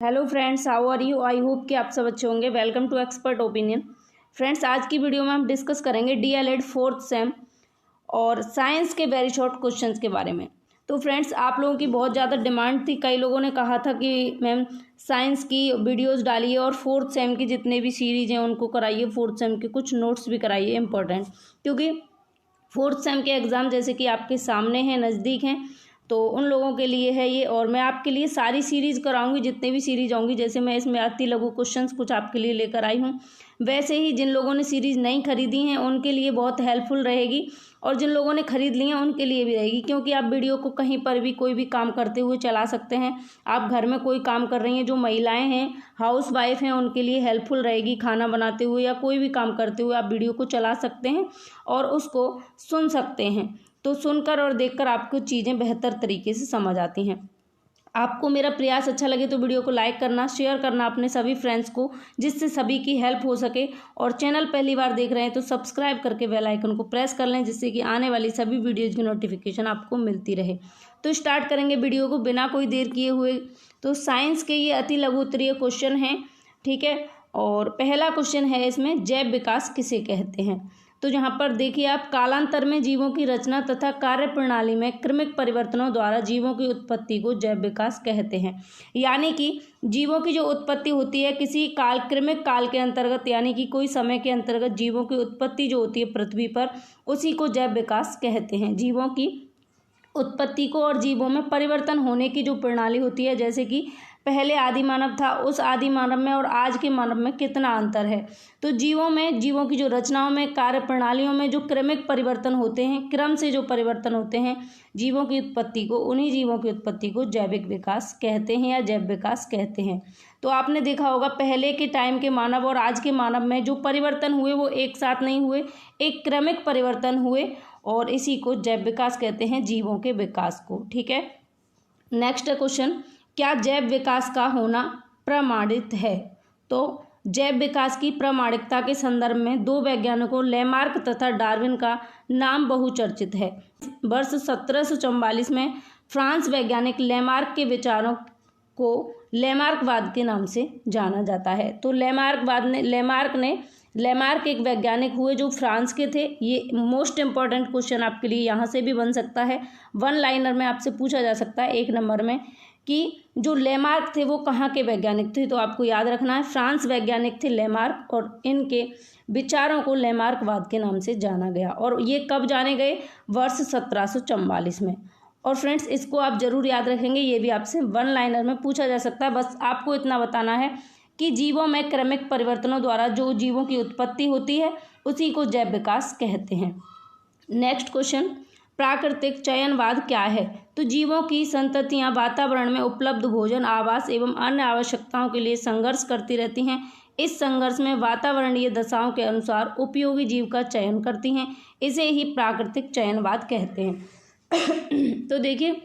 Hello friends, how are you? I hope कि आप सब अच्छे होंगे। Welcome to expert opinion. Friends, आज की वीडियो में हम डिस्कस करेंगे डीएलएड फोर्थ सेम और साइंस के वेरी शॉर्ट क्वेश्चंस के बारे में। तो फ्रेंड्स, आप लोगों की बहुत ज़्यादा डिमांड थी। कई लोगों ने कहा था कि मैम साइंस की वीडियोस डालिए और फोर्थ सेम की जितने भी सीरीज हैं उनको कराइए, फोर्थ सेम के कुछ नोट्स भी कराइए इंपॉर्टेंट, क्योंकि फोर्थ सेम के एग्ज़ाम जैसे कि आपके सामने हैं, नज़दीक हैं, तो उन लोगों के लिए है ये। और मैं आपके लिए सारी सीरीज़ कराऊंगी, जितने भी सीरीज आऊँगी। जैसे मैं इसमें अति लघु क्वेश्चंस कुछ आपके लिए लेकर आई हूँ, वैसे ही जिन लोगों ने सीरीज़ नहीं खरीदी हैं उनके लिए बहुत हेल्पफुल रहेगी, और जिन लोगों ने खरीद ली हैं उनके लिए भी रहेगी, क्योंकि आप वीडियो को कहीं पर भी कोई भी काम करते हुए चला सकते हैं। आप घर में कोई काम कर रही हैं, जो महिलाएं हैं, हाउस वाइफ हैं, उनके लिए हेल्पफुल रहेगी। खाना बनाते हुए या कोई भी काम करते हुए आप वीडियो को चला सकते हैं और उसको सुन सकते हैं। तो सुनकर और देखकर आपको चीज़ें बेहतर तरीके से समझ आती हैं। आपको मेरा प्रयास अच्छा लगे तो वीडियो को लाइक करना, शेयर करना अपने सभी फ्रेंड्स को, जिससे सभी की हेल्प हो सके। और चैनल पहली बार देख रहे हैं तो सब्सक्राइब करके बेल आइकन को प्रेस कर लें, जिससे कि आने वाली सभी वीडियोज़ की नोटिफिकेशन आपको मिलती रहे। तो स्टार्ट करेंगे वीडियो को बिना कोई देर किए हुए। तो साइंस के ये अति लघु उत्तरीय क्वेश्चन हैं, ठीक है। और पहला क्वेश्चन है इसमें, जैव विकास किसे कहते हैं? तो यहाँ पर देखिए आप, कालांतर में जीवों की रचना तथा कार्य प्रणाली में क्रमिक परिवर्तनों द्वारा जीवों की उत्पत्ति को जैव विकास कहते हैं। यानी कि जीवों की जो उत्पत्ति होती है किसी काल, क्रमिक काल के अंतर्गत, यानी कि कोई समय के अंतर्गत जीवों की उत्पत्ति जो होती है पृथ्वी पर, उसी को जैव विकास कहते हैं। जीवों की उत्पत्ति को और जीवों में परिवर्तन होने की जो प्रणाली होती है, जैसे कि पहले आदि मानव था, उस आदि मानव में और आज के मानव में कितना अंतर है। तो जीवों में, जीवों की जो रचनाओं में, कार्य प्रणालियों में जो क्रमिक परिवर्तन होते हैं, क्रम से जो परिवर्तन होते हैं जीवों की उत्पत्ति को, उन्हीं जीवों की उत्पत्ति को जैविक विकास कहते हैं या जैव विकास कहते हैं। तो आपने देखा होगा पहले के टाइम के मानव और आज के मानव में जो परिवर्तन हुए वो एक साथ नहीं हुए, एक क्रमिक परिवर्तन हुए, और इसी को जैव विकास कहते हैं, जीवों के विकास को, ठीक है। नेक्स्ट क्वेश्चन, क्या जैव विकास का होना प्रमाणित है? तो जैव विकास की प्रामाणिकता के संदर्भ में दो वैज्ञानिकों लेमार्क तथा डार्विन का नाम बहुचर्चित है। वर्ष 1744 में फ्रांस वैज्ञानिक लेमार्क के विचारों को लेमार्कवाद के नाम से जाना जाता है। तो लेमार्क एक वैज्ञानिक हुए जो फ्रांस के थे। ये मोस्ट इंपॉर्टेंट क्वेश्चन आपके लिए यहाँ से भी बन सकता है, वन लाइनर में आपसे पूछा जा सकता है 1 नंबर में, कि जो लेमार्क थे वो कहाँ के वैज्ञानिक थे। तो आपको याद रखना है, फ्रांस वैज्ञानिक थे लेमार्क, और इनके विचारों को लेमार्कवाद के नाम से जाना गया। और ये कब जाने गए? वर्ष 1744 में। और फ्रेंड्स, इसको आप जरूर याद रखेंगे, ये भी आपसे वन लाइनर में पूछा जा सकता है। बस आपको इतना बताना है कि जीवों में क्रमिक परिवर्तनों द्वारा जो जीवों की उत्पत्ति होती है उसी को जैव विकास कहते हैं। नेक्स्ट क्वेश्चन, प्राकृतिक चयनवाद क्या है? तो जीवों की संततियां वातावरण में उपलब्ध भोजन, आवास एवं अन्य आवश्यकताओं के लिए संघर्ष करती रहती हैं। इस संघर्ष में वातावरणीय दशाओं के अनुसार उपयोगी जीव का चयन करती हैं। इसे ही प्राकृतिक चयनवाद कहते हैं। तो देखिए,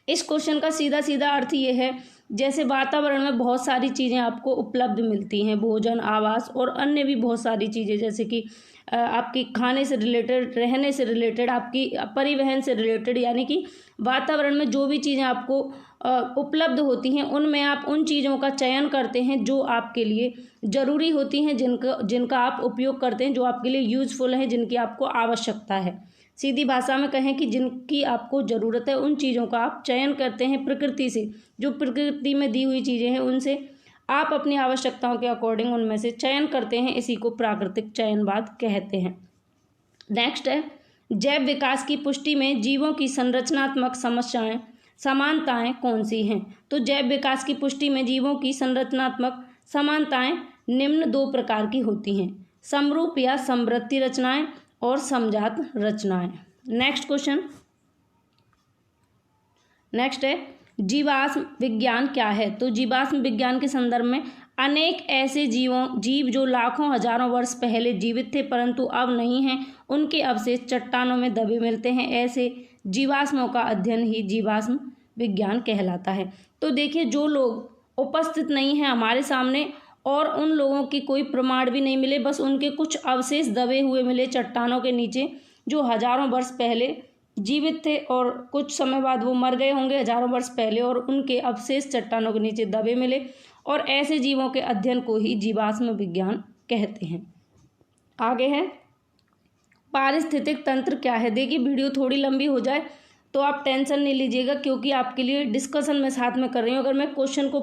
इस क्वेश्चन का सीधा सीधा अर्थ ये है, जैसे वातावरण में बहुत सारी चीज़ें आपको उपलब्ध मिलती हैं, भोजन, आवास और अन्य भी बहुत सारी चीज़ें, जैसे कि आपकी खाने से रिलेटेड, रहने से रिलेटेड, आपकी परिवहन से रिलेटेड, यानी कि वातावरण में जो भी चीज़ें आपको उपलब्ध होती हैं उनमें आप उन चीज़ों का चयन करते हैं जो आपके लिए ज़रूरी होती हैं, जिनका आप उपयोग करते हैं, जो आपके लिए यूज़फुल हैं, जिनकी आपको आवश्यकता है। सीधी भाषा में कहें कि जिनकी आपको ज़रूरत है उन चीज़ों का आप चयन करते हैं प्रकृति से। जो प्रकृति में दी हुई चीज़ें हैं उनसे आप अपनी आवश्यकताओं के अकॉर्डिंग उनमें से चयन करते हैं। इसी को प्राकृतिक चयनवाद कहते हैं। नेक्स्ट है, जैव विकास की पुष्टि में जीवों की संरचनात्मक समानताएं कौन सी हैं? तो जैव विकास की पुष्टि में जीवों की संरचनात्मक समानताएं निम्न 2 प्रकार की होती हैं, समरूप या समवर्ती रचनाएं और समजात रचनाएं। नेक्स्ट क्वेश्चन, नेक्स्ट है, जीवाश्म विज्ञान क्या है? तो जीवाश्म विज्ञान के संदर्भ में अनेक ऐसे जीव जो लाखों हजारों वर्ष पहले जीवित थे परंतु अब नहीं हैं, उनके अवशेष चट्टानों में दबे मिलते हैं। ऐसे जीवाश्मों का अध्ययन ही जीवाश्म विज्ञान कहलाता है। तो देखिए, जो लोग उपस्थित नहीं हैं हमारे सामने और उन लोगों की कोई प्रमाण भी नहीं मिले, बस उनके कुछ अवशेष दबे हुए मिले चट्टानों के नीचे, जो हजारों वर्ष पहले जीवित थे और कुछ समय बाद वो मर गए होंगे हजारों वर्ष पहले, और उनके अवशेष चट्टानों के नीचे दबे मिले, और ऐसे जीवों के अध्ययन को ही जीवाश्म विज्ञान कहते हैं। आगे है पारिस्थितिक तंत्र क्या है। देखिए वीडियो थोड़ी लंबी हो जाए तो आप टेंशन नहीं लीजिएगा, क्योंकि आपके लिए डिस्कशन मैं साथ में कर रही हूँ। अगर मैं क्वेश्चन को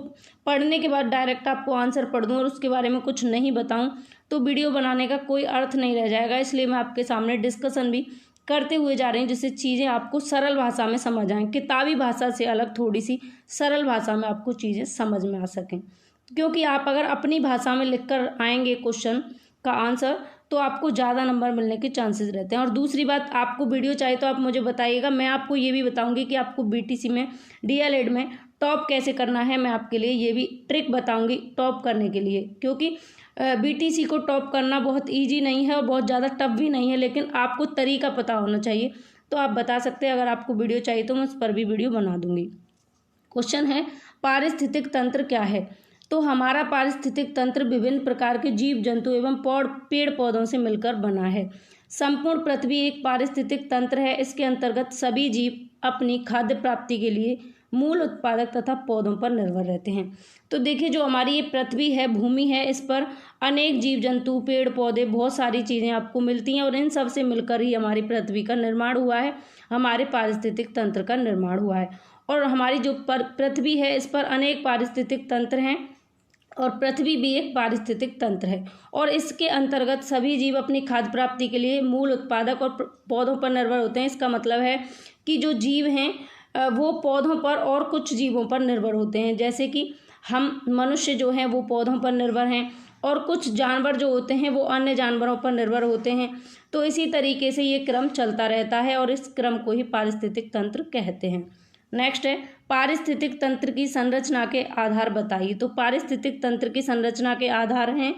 पढ़ने के बाद डायरेक्ट आपको आंसर पढ़ दूँ और उसके बारे में कुछ नहीं बताऊँ तो वीडियो बनाने का कोई अर्थ नहीं रह जाएगा। इसलिए मैं आपके सामने डिस्कशन भी करते हुए जा रही हूँ, जिससे चीज़ें आपको सरल भाषा में समझ आएँ, किताबी भाषा से अलग थोड़ी सी सरल भाषा में आपको चीज़ें समझ में आ सकें। क्योंकि आप अगर अपनी भाषा में लिख कर आएंगे क्वेश्चन का आंसर तो आपको ज़्यादा नंबर मिलने के चांसेस रहते हैं। और दूसरी बात, आपको वीडियो चाहिए तो आप मुझे बताइएगा, मैं आपको ये भी बताऊंगी कि आपको बीटीसी में डीएलएड में टॉप कैसे करना है। मैं आपके लिए ये भी ट्रिक बताऊंगी टॉप करने के लिए, क्योंकि बीटीसी को टॉप करना बहुत ईजी नहीं है और बहुत ज़्यादा टफ भी नहीं है, लेकिन आपको तरीका पता होना चाहिए। तो आप बता सकते हैं, अगर आपको वीडियो चाहिए तो मैं उस पर भी वीडियो बना दूंगी। क्वेश्चन है पारिस्थितिक तंत्र क्या है। तो हमारा पारिस्थितिक तंत्र विभिन्न प्रकार के जीव जंतु एवं पेड़ पौधों से मिलकर बना है। संपूर्ण पृथ्वी एक पारिस्थितिक तंत्र है। इसके अंतर्गत सभी जीव अपनी खाद्य प्राप्ति के लिए मूल उत्पादक तथा पौधों पर निर्भर रहते हैं। तो देखिए जो हमारी ये पृथ्वी है, भूमि है, इस पर अनेक जीव जंतु, पेड़ पौधे, बहुत सारी चीज़ें आपको मिलती हैं और इन सब से मिलकर ही हमारी पृथ्वी का निर्माण हुआ है, हमारे पारिस्थितिक तंत्र का निर्माण हुआ है। और हमारी जो पृथ्वी है इस पर अनेक पारिस्थितिक तंत्र हैं और पृथ्वी भी एक पारिस्थितिक तंत्र है, और इसके अंतर्गत सभी जीव अपनी खाद्य प्राप्ति के लिए मूल उत्पादक और पौधों पर निर्भर होते हैं। इसका मतलब है कि जो जीव हैं वो पौधों पर और कुछ जीवों पर निर्भर होते हैं, जैसे कि हम मनुष्य जो हैं वो पौधों पर निर्भर हैं और कुछ जानवर जो होते हैं वो अन्य जानवरों पर निर्भर होते हैं। तो इसी तरीके से ये क्रम चलता रहता है और इस क्रम को ही पारिस्थितिक तंत्र कहते हैं। नेक्स्ट है पारिस्थितिक तंत्र की संरचना के आधार बताइए। तो पारिस्थितिक तंत्र की संरचना के आधार हैं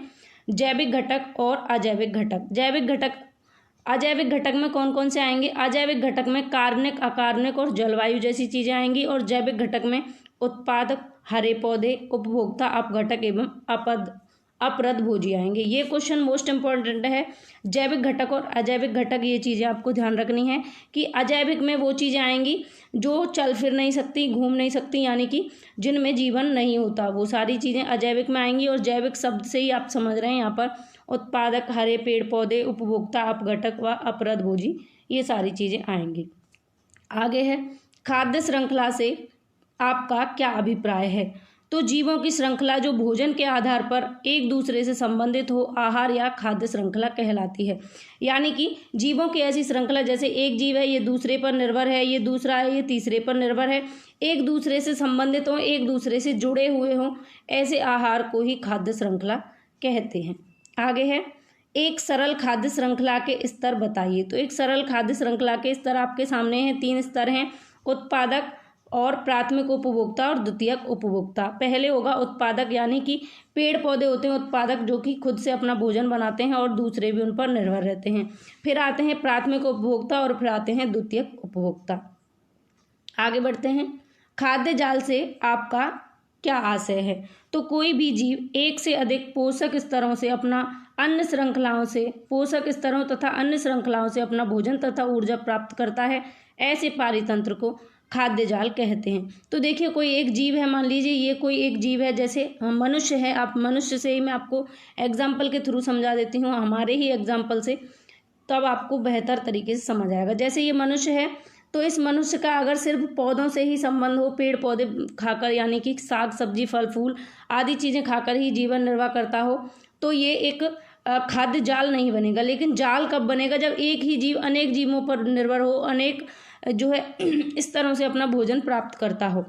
जैविक घटक और अजैविक घटक। जैविक घटक, अजैविक घटक में कौन कौन से आएंगे? अजैविक घटक में कार्बनिक, अकार्बनिक और जलवायु जैसी चीजें आएंगी, और जैविक घटक में उत्पादक, हरे पौधे, उपभोक्ता, अपघटक एवं अपरदभोजी आएंगे। ये क्वेश्चन मोस्ट इंपॉर्टेंट है। जैविक घटक और अजैविक घटक, ये चीज़ें आपको ध्यान रखनी है कि अजैविक में वो चीज़ें आएंगी जो चल फिर नहीं सकती, घूम नहीं सकती, यानी कि जिनमें जीवन नहीं होता, वो सारी चीज़ें अजैविक में आएंगी। और जैविक शब्द से ही आप समझ रहे हैं यहाँ पर उत्पादक, हरे पेड़ पौधे, उपभोक्ता, अपघटक व अपरदभोजी, ये सारी चीज़ें आएंगी। आगे है खाद्य श्रृंखला से आपका क्या अभिप्राय है। तो जीवों की श्रृंखला जो भोजन के आधार पर एक दूसरे से संबंधित हो, आहार या खाद्य श्रृंखला कहलाती है। यानी कि जीवों की ऐसी श्रृंखला, जैसे एक जीव है ये दूसरे पर निर्भर है, ये दूसरा है ये तीसरे पर निर्भर है, एक दूसरे से संबंधित हो, एक दूसरे से जुड़े हुए हों, ऐसे आहार को ही खाद्य श्रृंखला कहते हैं। आगे है एक सरल खाद्य श्रृंखला के स्तर बताइए। तो एक सरल खाद्य श्रृंखला के स्तर आपके सामने हैं, 3 स्तर हैं, उत्पादक और प्राथमिक उपभोक्ता और द्वितीयक उपभोक्ता। पहले होगा उत्पादक, यानी कि पेड़ पौधे होते हैं उत्पादक जो कि खुद से अपना भोजन बनाते हैं और दूसरे भी उन पर निर्भर रहते हैं। फिर आते हैं प्राथमिक उपभोक्ता और फिर आते हैं द्वितीयक उपभोक्ता। आगे बढ़ते हैं, खाद्य जाल से आपका क्या आशय है। तो कोई भी जीव एक से अधिक पोषक स्तरों से अपना अन्य श्रृंखलाओं से पोषक स्तरों तथा अन्य श्रृंखलाओं से अपना भोजन तथा ऊर्जा प्राप्त करता है, ऐसे पारितंत्र को खाद्य जाल कहते हैं। तो देखिए कोई एक जीव है, मान लीजिए ये कोई एक जीव है, जैसे मनुष्य है, आप मनुष्य से ही मैं आपको एग्जाम्पल के थ्रू समझा देती हूँ, हमारे ही एग्जाम्पल से, तब आपको बेहतर तरीके से समझ आएगा। जैसे ये मनुष्य है, तो इस मनुष्य का अगर सिर्फ पौधों से ही संबंध हो, पेड़ पौधे खाकर, यानी कि साग सब्जी फल फूल आदि चीज़ें खाकर ही जीवन निर्वाह करता हो, तो ये एक खाद्य जाल नहीं बनेगा। लेकिन जाल कब बनेगा? जब एक ही जीव अनेक जीवों पर निर्भर हो, अनेक जो है इस तरह से अपना भोजन प्राप्त करता हो।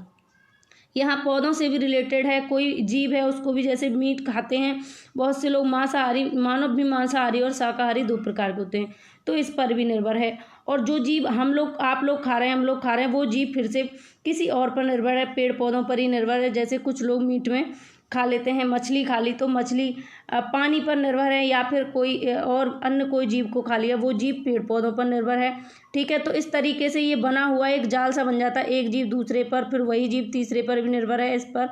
यहाँ पौधों से भी रिलेटेड है, कोई जीव है उसको भी, जैसे मीट खाते हैं बहुत से लोग, मांसाहारी, मानव भी मांसाहारी और शाकाहारी 2 प्रकार के होते हैं, तो इस पर भी निर्भर है। और जो जीव हम लोग, आप लोग खा रहे हैं, हम लोग खा रहे हैं, वो जीव फिर से किसी और पर निर्भर है, पेड़ पौधों पर ही निर्भर है। जैसे कुछ लोग मीट में खा लेते हैं, मछली खा ली तो मछली पानी पर निर्भर है, या फिर कोई और अन्य कोई जीव को खा लिया, वो जीव पेड़ पौधों पर निर्भर है। ठीक है, तो इस तरीके से ये बना हुआ एक जाल सा बन जाता है, एक जीव दूसरे पर, फिर वही जीव तीसरे पर भी निर्भर है इस पर,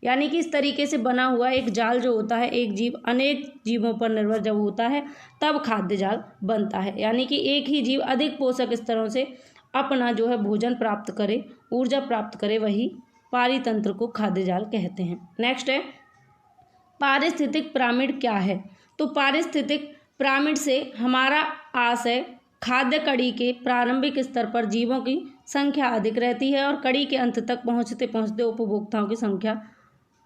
यानी कि इस तरीके से बना हुआ एक जाल जो होता है, एक जीव अनेक जीवों पर निर्भर जब होता है तब खाद्य जाल बनता है। यानी कि एक ही जीव अधिक पोषक स्तरों से अपना जो है भोजन प्राप्त करे, ऊर्जा प्राप्त करे, वही पारितंत्र को खाद्य जाल कहते हैं। नेक्स्ट है पारिस्थितिक पिरामिड क्या है। तो पारिस्थितिक पिरामिड से हमारा आशय खाद्य कड़ी के प्रारंभिक स्तर पर जीवों की संख्या अधिक रहती है और कड़ी के अंत तक पहुंचते पहुंचते उपभोक्ताओं की संख्या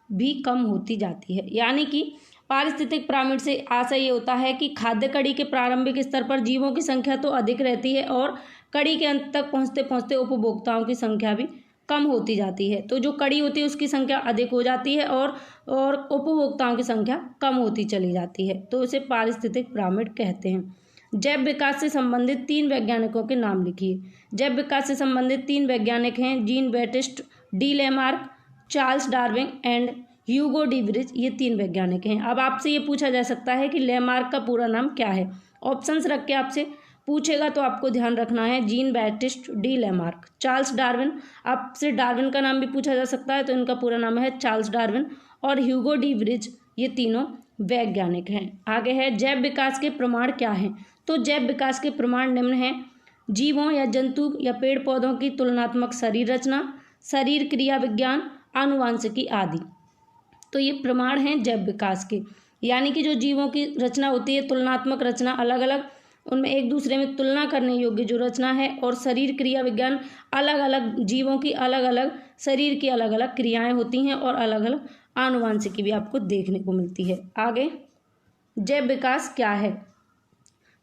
भी कम होती जाती है। यानी कि पारिस्थितिक पिरामिड से आशय ये होता है कि खाद्य कड़ी के प्रारंभिक स्तर पर जीवों की संख्या तो अधिक रहती है और कड़ी के अंत तक पहुंचते पहुंचते उपभोक्ताओं की संख्या भी कम होती जाती है। तो जो कड़ी होती है उसकी संख्या अधिक हो जाती है और उपभोक्ताओं की संख्या कम होती चली जाती है। तो इसे पारिस्थितिक पिरामिड कहते हैं। जैव विकास से संबंधित 3 वैज्ञानिकों के नाम लिखिए। जैव विकास से संबंधित 3 वैज्ञानिक हैं Jean Baptiste, de Lamarck, Charles Darwin and Hugo de Vries. ये 3 वैज्ञानिक हैं। अब आपसे ये पूछा जा सकता है कि लेमार्क का पूरा नाम क्या है। ऑप्शंस रख के आपसे पूछेगा तो आपको ध्यान रखना है Jean Baptiste, de Lamarck. Charles Darwin, आपसे डार्विन का नाम भी पूछा जा सकता है तो इनका पूरा नाम है चार्ल्स डार्विन। और ह्यूगो डी ब्रिज, ये तीनों वैज्ञानिक हैं। आगे है जैव विकास के प्रमाण क्या हैं। तो जैव विकास के प्रमाण निम्न हैं। जीवों या जंतु या पेड़ पौधों की तुलनात्मक शरीर रचना, शरीर क्रिया विज्ञान, आनुवांशिकी आदि। तो ये प्रमाण हैं जैव विकास के। यानी कि जो जीवों की रचना होती है, तुलनात्मक रचना, अलग अलग उनमें एक दूसरे में तुलना करने योग्य जो रचना है, और शरीर क्रिया विज्ञान, अलग अलग जीवों की अलग अलग शरीर की अलग अलग क्रियाएं होती हैं और अलग अलग आनुवांशिकी भी आपको देखने को मिलती है। आगे जैव विकास क्या है।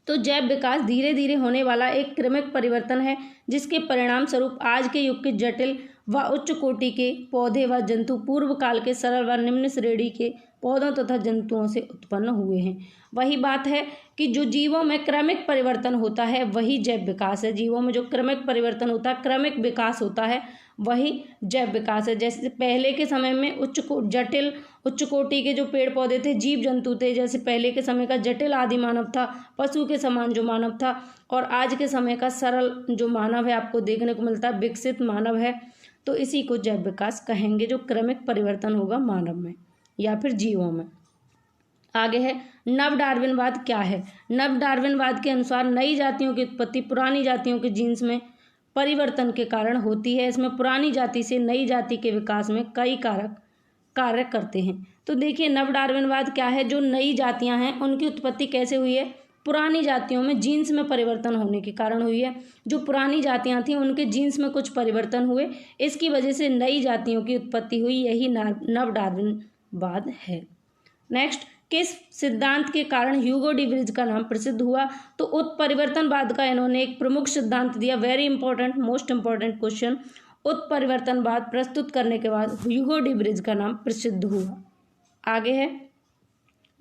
तो जैव विकास धीरे धीरे होने वाला एक क्रमिक परिवर्तन है जिसके परिणाम स्वरूप आज के युग के जटिल व उच्च कोटि के पौधे व जंतु पूर्व काल के सरल व निम्न श्रेणी के पौधों तथा जंतुओं से उत्पन्न हुए हैं। वही बात है कि जो जीवों में क्रमिक परिवर्तन होता है वही जैव विकास है। जीवों में जो क्रमिक परिवर्तन होता है, क्रमिक विकास होता है, वही जैव विकास है। जैसे पहले के समय में जटिल उच्च कोटि के जो पेड़ पौधे थे, जीव जंतु थे, जैसे पहले के समय का जटिल आदि मानव था, पशु के समान जो मानव था, और आज के समय का सरल जो मानव है आपको देखने को मिलता है, विकसित मानव है। तो इसी को जैव विकास कहेंगे, जो क्रमिक परिवर्तन होगा मानव में या फिर जीवों में। आगे है नव डार्विनवाद क्या है। नव डार्विनवाद के अनुसार नई जातियों की उत्पत्ति पुरानी जातियों के जीन्स में परिवर्तन के कारण होती है। इसमें पुरानी जाति से नई जाति के विकास में कई कारक कार्य करते हैं। तो देखिए नव डार्विनवाद क्या है, जो नई जातियां हैं उनकी उत्पत्ति कैसे हुई है, पुरानी जातियों में जीन्स में परिवर्तन होने के कारण हुई है। जो पुरानी जातियां थीं उनके जीन्स में कुछ परिवर्तन हुए, इसकी वजह से नई जातियों की उत्पत्ति हुई, यही नव डार्विनवाद है। नेक्स्ट, किस सिद्धांत के कारण ह्यूगो डी ब्रिज का नाम प्रसिद्ध हुआ। तो उत्परिवर्तनवाद का इन्होंने एक प्रमुख सिद्धांत दिया। Very important, most important question. उत्परिवर्तनवाद प्रस्तुत करने के बाद ह्यूगो डी ब्रिज का नाम प्रसिद्ध हुआ। आगे है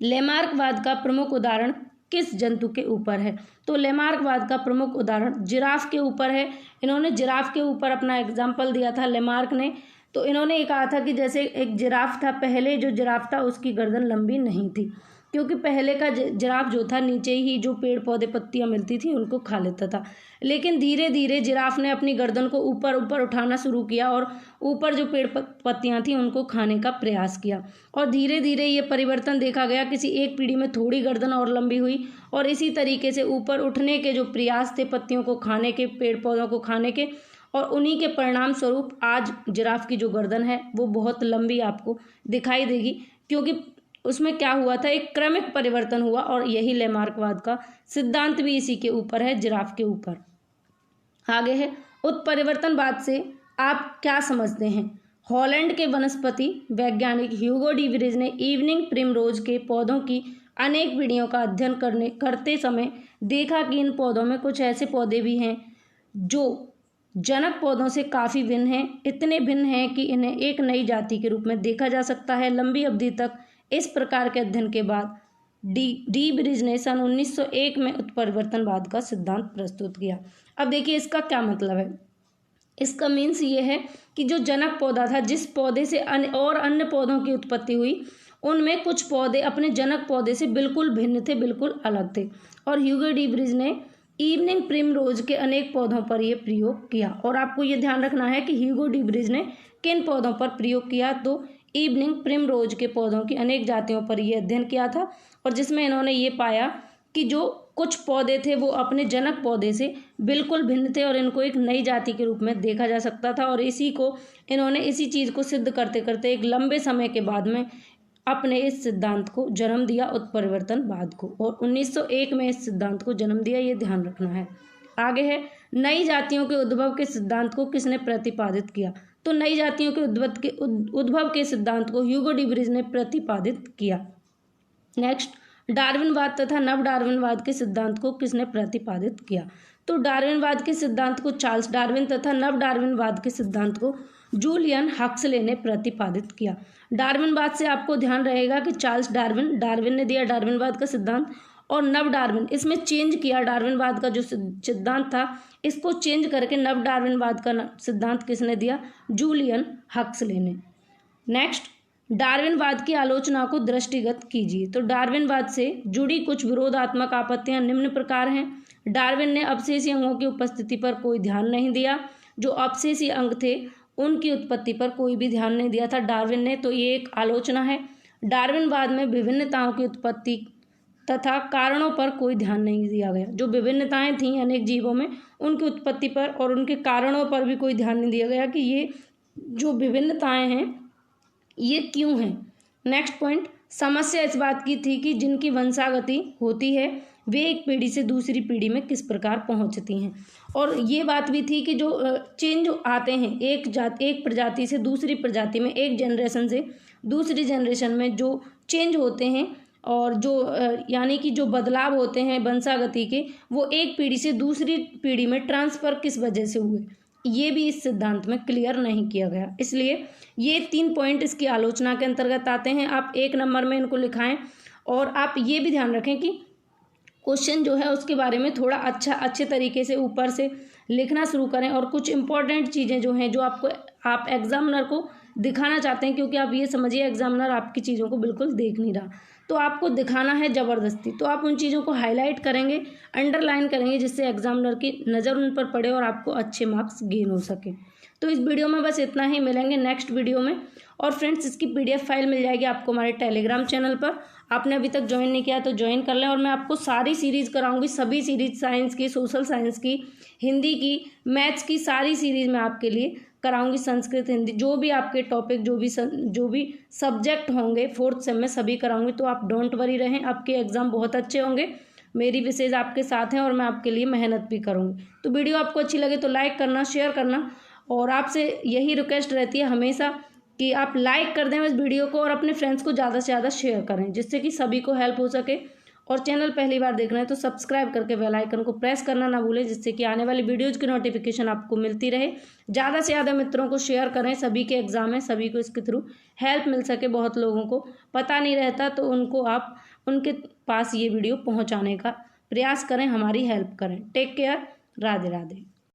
लेमार्कवाद का प्रमुख उदाहरण किस जंतु के ऊपर है। तो लेमार्कवाद का प्रमुख उदाहरण जिराफ के ऊपर है। इन्होंने जिराफ के ऊपर अपना एग्जाम्पल दिया था लेमार्क ने। तो इन्होंने ये कहा था कि जैसे एक जिराफ था, पहले जो जिराफ था उसकी गर्दन लंबी नहीं थी, क्योंकि पहले का जिराफ जो था नीचे ही जो पेड़ पौधे पत्तियां मिलती थी उनको खा लेता था। लेकिन धीरे धीरे जिराफ ने अपनी गर्दन को ऊपर ऊपर उठाना शुरू किया और ऊपर जो पेड़ पत्तियां थी उनको खाने का प्रयास किया, और धीरे धीरे ये परिवर्तन देखा गया। किसी एक पीढ़ी में थोड़ी गर्दन और लंबी हुई, और इसी तरीके से ऊपर उठने के जो प्रयास थे पत्तियों को खाने के, पेड़ पौधों को खाने के, और उन्हीं के परिणाम स्वरूप आज जिराफ की जो गर्दन है वो बहुत लंबी आपको दिखाई देगी, क्योंकि उसमें क्या हुआ था, एक क्रमिक परिवर्तन हुआ। और यही लेमार्कवाद का सिद्धांत भी इसी के ऊपर है, जिराफ के ऊपर। आगे है उत्परिवर्तनवाद से आप क्या समझते हैं। हॉलैंड के वनस्पति वैज्ञानिक ह्यूगो डी ब्रिज ने इवनिंग प्रिमरोज के पौधों की अनेक पीढ़ियों का अध्ययन करते समय देखा कि इन पौधों में कुछ ऐसे पौधे भी हैं जो जनक पौधों से काफ़ी भिन्न हैं। इतने भिन्न हैं कि इन्हें एक नई जाति के रूप में देखा जा सकता है। लंबी अवधि तक इस प्रकार के अध्ययन के बाद डी ब्रिज ने सन 1901 में उत्परिवर्तनवाद का सिद्धांत प्रस्तुत किया। अब देखिए इसका क्या मतलब है। इसका मीन्स ये है कि जो जनक पौधा था, जिस पौधे से अन्य पौधों की उत्पत्ति हुई, उनमें कुछ पौधे अपने जनक पौधे से बिल्कुल भिन्न थे, बिल्कुल अलग थे। और ह्यूगो डी ब्रिज ने इवनिंग प्रिमरोज के अनेक पौधों पर यह प्रयोग किया। और आपको ये ध्यान रखना है कि ह्यूगो डी ब्रिज ने किन पौधों पर प्रयोग किया। तो इवनिंग प्रिमरोज के पौधों की अनेक जातियों पर यह अध्ययन किया था, और जिसमें इन्होंने ये पाया कि जो कुछ पौधे थे वो अपने जनक पौधे से बिल्कुल भिन्न थे और इनको एक नई जाति के रूप में देखा जा सकता था। और इन्होंने इसी चीज़ को सिद्ध करते करते एक लंबे समय के बाद में अपने इस सिद्धांत को जन्म दिया, उत्परिवर्तनवाद को, और 1901 में इस सिद्धांत को जन्म दिया, ये ध्यान रखना है। आगे है, नई जातियों के उद्भव के सिद्धांत को किसने प्रतिपादित किया? तो नई जातियों के उद्भव के सिद्धांत को ह्यूगो डी व्रीज ने प्रतिपादित किया। नेक्स्ट, डार्विनवाद तथा नव डार्विनवाद के सिद्धांत को किसने प्रतिपादित किया? तो डार्विनवाद के सिद्धांत को चार्ल्स डार्विन तथा नव डार्विनवाद के सिद्धांत को जूलियन हक्सले ने प्रतिपादित किया। डार्विनवाद से आपको ध्यान रहेगा कि चार्ल्स डार्विन ने दिया डार्विनवाद का सिद्धांत, और नव डार्विन इसमें चेंज किया। डार्विनवाद का जो सिद्धांत था इसको चेंज करके नव डार्विनवाद का सिद्धांत किसने दिया? जूलियन हक्सले ने। नेक्स्ट, डार्विनवाद की आलोचना को दृष्टिगत कीजिए। तो डार्विनवाद से जुड़ी कुछ विरोधात्मक आपत्तियां निम्न प्रकार हैं। डार्विन ने अवशेषी अंगों की उपस्थिति पर कोई ध्यान नहीं दिया। जो अवशेषी अंग थे उनकी उत्पत्ति पर कोई भी ध्यान नहीं दिया था डार्विन ने, तो ये एक आलोचना है। डार्विनवाद में विभिन्नताओं की उत्पत्ति तथा कारणों पर कोई ध्यान नहीं दिया गया। जो विभिन्नताएं थीं अनेक जीवों में, उनकी उत्पत्ति पर और उनके कारणों पर भी कोई ध्यान नहीं दिया गया कि ये जो विभिन्नताएं हैं ये क्यों हैं। नेक्स्ट पॉइंट, समस्या इस बात की थी कि जिनकी वंशागति होती है वे एक पीढ़ी से दूसरी पीढ़ी में किस प्रकार पहुंचती हैं। और ये बात भी थी कि जो चेंज आते हैं एक प्रजाति से दूसरी प्रजाति में, एक जनरेशन से दूसरी जनरेशन में जो चेंज होते हैं और जो यानी कि जो बदलाव होते हैं वंशागति के, वो एक पीढ़ी से दूसरी पीढ़ी में ट्रांसफ़र किस वजह से हुए, ये भी इस सिद्धांत में क्लियर नहीं किया गया। इसलिए ये 3 पॉइंट इसकी आलोचना के अंतर्गत आते हैं। आप 1 नंबर में इनको लिखाएं, और आप ये भी ध्यान रखें कि क्वेश्चन जो है उसके बारे में थोड़ा अच्छे तरीके से ऊपर से लिखना शुरू करें, और कुछ इंपॉर्टेंट चीज़ें जो हैं जो आप एग्जामिनर को दिखाना चाहते हैं, क्योंकि आप ये समझिए एग्जामिनर आपकी चीज़ों को बिल्कुल देख नहीं रहा, तो आपको दिखाना है ज़बरदस्ती। तो आप उन चीज़ों को हाईलाइट करेंगे, अंडरलाइन करेंगे, जिससे एग्जामिनर की नज़र उन पर पड़े और आपको अच्छे मार्क्स गेन हो सके। तो इस वीडियो में बस इतना ही, मिलेंगे नेक्स्ट वीडियो में। और फ्रेंड्स, इसकी PDF फाइल मिल जाएगी आपको हमारे टेलीग्राम चैनल पर। आपने अभी तक ज्वाइन नहीं किया तो ज्वाइन कर लें, और मैं आपको सारी सीरीज़ कराऊंगी, सभी सीरीज, साइंस की, सोशल साइंस की, हिंदी की, मैथ्स की, सारी सीरीज़ मैं आपके लिए कराऊंगी। संस्कृत, हिंदी, जो भी आपके टॉपिक, जो भी सब्जेक्ट होंगे 4th सेम में सभी कराऊंगी। तो आप डोंट वरी रहें, आपके एग्ज़ाम बहुत अच्छे होंगे। मेरी विशेष आपके साथ हैं और मैं आपके लिए मेहनत भी करूँगी। तो वीडियो आपको अच्छी लगे तो लाइक करना, शेयर करना, और आपसे यही रिक्वेस्ट रहती है हमेशा कि आप लाइक कर दें इस वीडियो को और अपने फ्रेंड्स को ज़्यादा से ज़्यादा शेयर करें, जिससे कि सभी को हेल्प हो सके। और चैनल पहली बार देख रहे हैं तो सब्सक्राइब करके बेल आइकन को प्रेस करना ना भूलें, जिससे कि आने वाली वीडियोज़ की नोटिफिकेशन आपको मिलती रहे। ज़्यादा से ज़्यादा मित्रों को शेयर करें, सभी के एग्ज़ाम है, सभी को इसके थ्रू हेल्प मिल सके। बहुत लोगों को पता नहीं रहता, तो उनको आप उनके पास ये वीडियो पहुँचाने का प्रयास करें, हमारी हेल्प करें। Take care, Radhe Radhe.